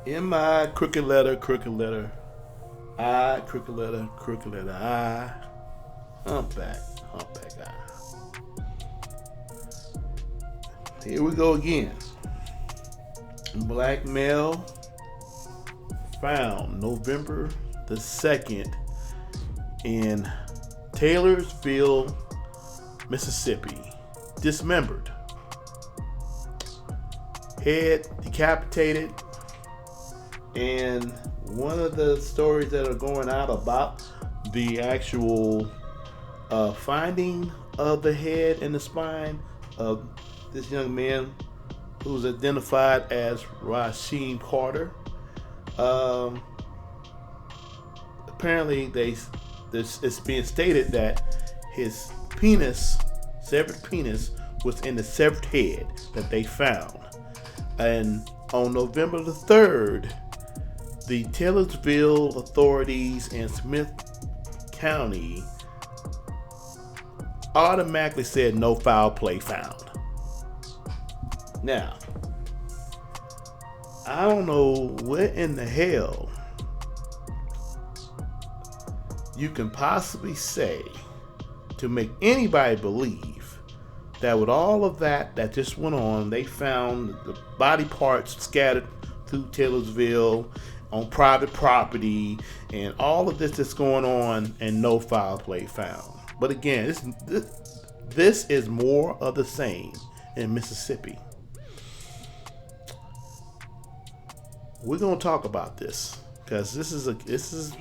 In my crooked letter, I, crooked letter, I, humpback I. Here we go again. Black male found November the 2nd in Taylorsville, Mississippi. Dismembered. Head decapitated. And one of the stories that are going out about the actual finding of the head and the spine of this young man who's identified as Rasheem Carter. Apparently, it's being stated that his severed penis, was in the severed head that they found. And on November the 3rd, the Taylorsville authorities in Smith County automatically said no foul play found. Now, I don't know what in the hell you can possibly say to make anybody believe that with all of that just went on, they found the body parts scattered through Taylorsville on private property and all of this that's going on and no foul play found. But again, this is more of the same in Mississippi. We're going to talk about this because this is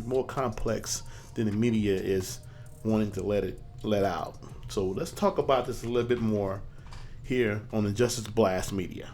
more complex than the media is wanting to let out. So let's talk about this a little bit more here on the Justice Blast Media.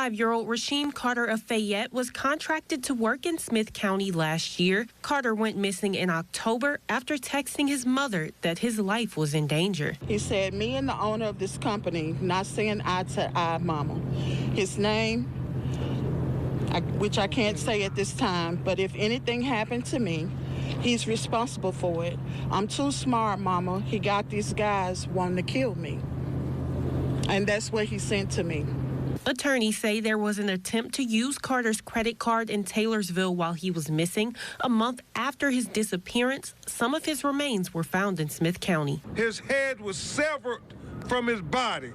Year-old Rasheem Carter of Fayette was contracted to work in Smith County last year. Carter went missing in October after texting his mother that his life was in danger. He said, me and the owner of this company not seeing eye to eye, mama. His name, which I can't say at this time, but if anything happened to me, he's responsible for it. I'm too smart, mama. He got these guys wanting to kill me. And that's what he sent to me. Attorneys say there was an attempt to use Carter's credit card in Taylorsville while he was missing. A month after his disappearance, some of his remains were found in Smith County. His head was severed from his body.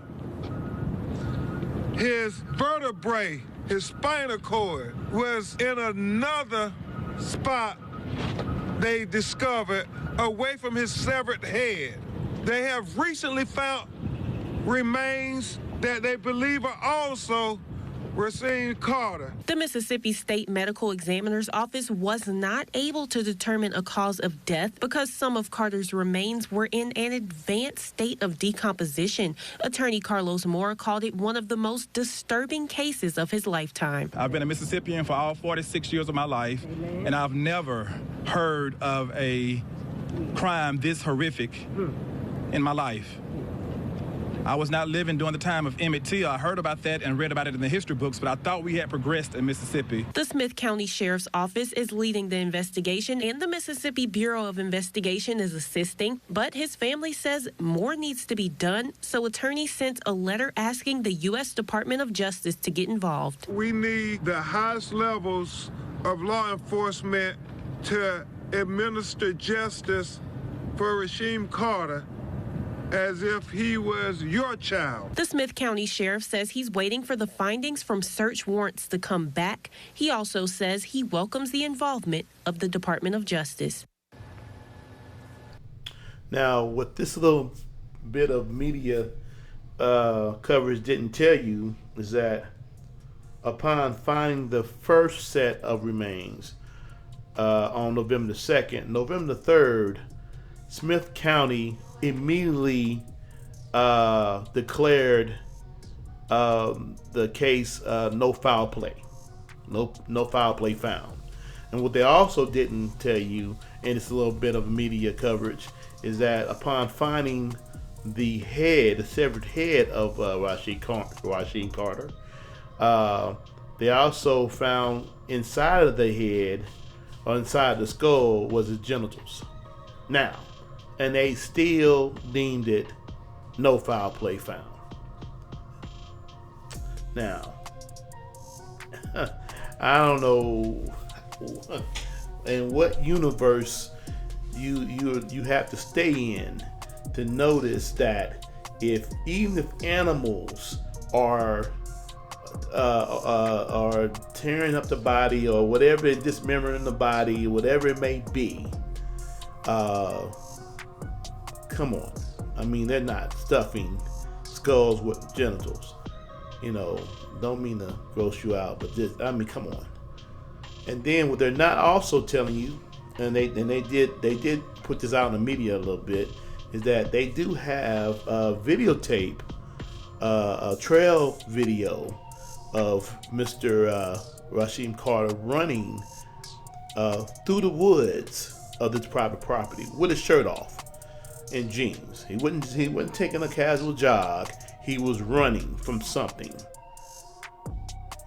His vertebrae, his spinal cord, was in another spot they discovered away from his severed head. They have recently found remains that they believe are also Rasheem Carter. The Mississippi State Medical Examiner's Office was not able to determine a cause of death because some of Carter's remains were in an advanced state of decomposition. Attorney Carlos Moore called it one of the most disturbing cases of his lifetime. I've been a Mississippian for all 46 years of my life, and I've never heard of a crime this horrific in my life. I was not living during the time of Emmett Till. I heard about that and read about it in the history books, but I thought we had progressed in Mississippi. The Smith County Sheriff's Office is leading the investigation, and the Mississippi Bureau of Investigation is assisting. But his family says more needs to be done, so attorneys sent a letter asking the U.S. Department of Justice to get involved. We need the highest levels of law enforcement to administer justice for Rasheem Carter as if he was your child. The Smith County Sheriff says he's waiting for the findings from search warrants to come back. He also says he welcomes the involvement of the Department of Justice. Now, what this little bit of media coverage didn't tell you is that upon finding the first set of remains on November the 2nd, November the 3rd, Smith County immediately declared the case no foul play. No foul play found. And what they also didn't tell you, and it's a little bit of media coverage, is that upon finding the severed head of Rasheem Carter, they also found inside of the head, or inside the skull, was his genitals. Now, and they still deemed it no foul play found. Now, I don't know in what universe you have to stay in to notice that even if animals are tearing up the body or whatever, dismembering the body, whatever it may be, come on. I mean, they're not stuffing skulls with genitals. Don't mean to gross you out, but just, I mean, come on. And then what they're not also telling you, and they did put this out in the media a little bit, is that they do have a videotape, a trail video of Mr. Rasheem Carter running through the woods of this private property with his shirt off and jeans. He wasn't taking a casual jog. He was running from something,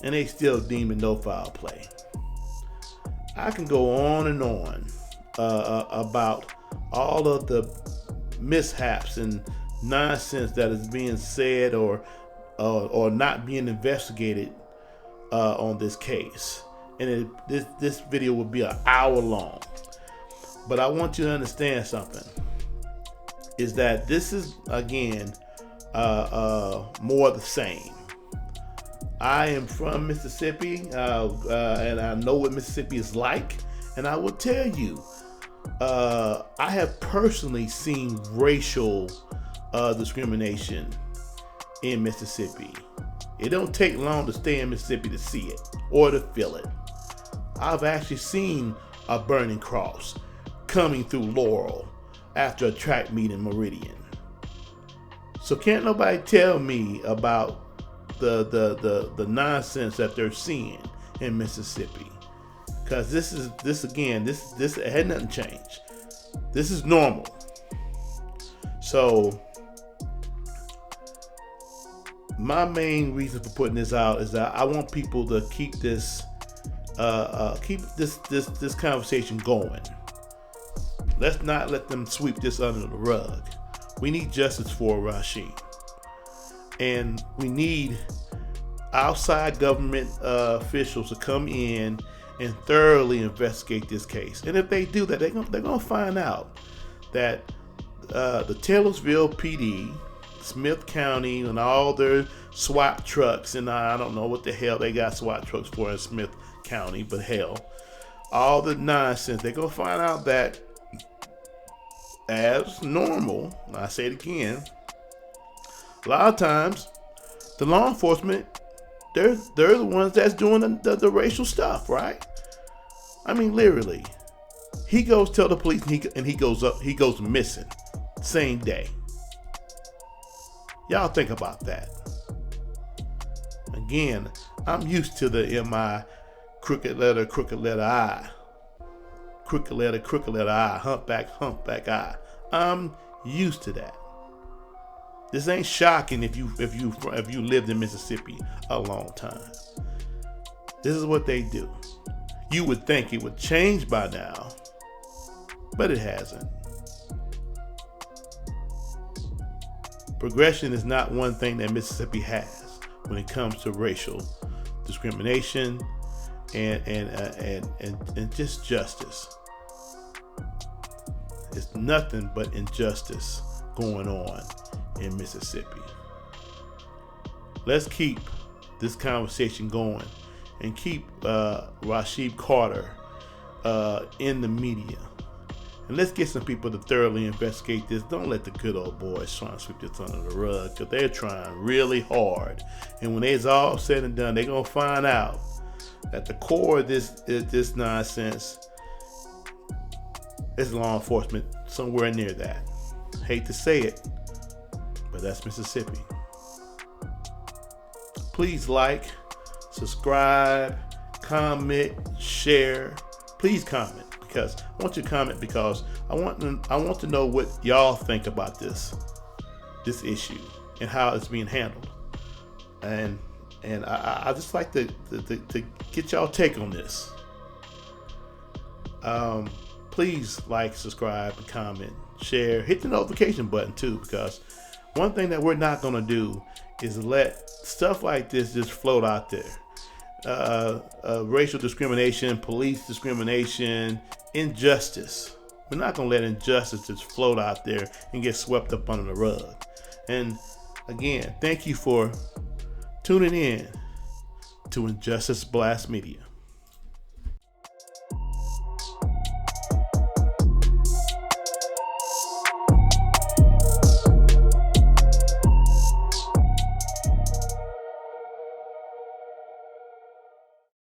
and they still deem it no foul play. I can go on and on about all of the mishaps and nonsense that is being said or not being investigated on this case, and this video will be an hour long. But I want you to understand something: is that this is again more the same. I am from Mississippi, and I know what Mississippi is like, and I will tell you, I have personally seen racial discrimination in Mississippi. It don't take long to stay in Mississippi to see it or to feel it. I've actually seen a burning cross coming through Laurel after a track meet in Meridian. So can't nobody tell me about the nonsense that they're seeing in Mississippi, because this had nothing changed. This is normal. So my main reason for putting this out is that I want people to keep this conversation going. Let's not let them sweep this under the rug. We need justice for Rasheem. And we need outside government officials to come in and thoroughly investigate this case. And if they do that, they're going to find out that the Taylorsville PD, Smith County, and all their SWAT trucks, and I don't know what the hell they got SWAT trucks for in Smith County, but hell, all the nonsense, they're going to find out that, as normal, I say it again, a lot of times the law enforcement, they're the ones that's doing the racial stuff, right? I mean, literally, he goes tell the police, and he goes missing same day. Y'all think about that. Again, I'm used to the MI crooked letter I, crooked letter I, humpback I. I'm used to that. This ain't shocking if you lived in Mississippi a long time. This is what they do. You would think it would change by now, but it hasn't. Progression is not one thing that Mississippi has when it comes to racial discrimination and just justice. It's nothing but injustice going on in Mississippi. Let's keep this conversation going and keep Rasheem Carter in the media. And let's get some people to thoroughly investigate this. Don't let the good old boys try and sweep this under the rug, because they're trying really hard. And when it's all said and done, they're going to find out that the core of this nonsense is law enforcement, somewhere near that. Hate to say it, but that's Mississippi. Please like, subscribe, comment, share. Please comment, because I want you to comment, because I want to know what y'all think about this issue and how it's being handled. And I just like to get y'all take on this. Please like, subscribe, and comment, share. Hit the notification button too, because one thing that we're not going to do is let stuff like this just float out there. Racial discrimination, police discrimination, injustice. We're not going to let injustice just float out there and get swept up under the rug. And again, thank you for tuning in to Injustice Blast Media.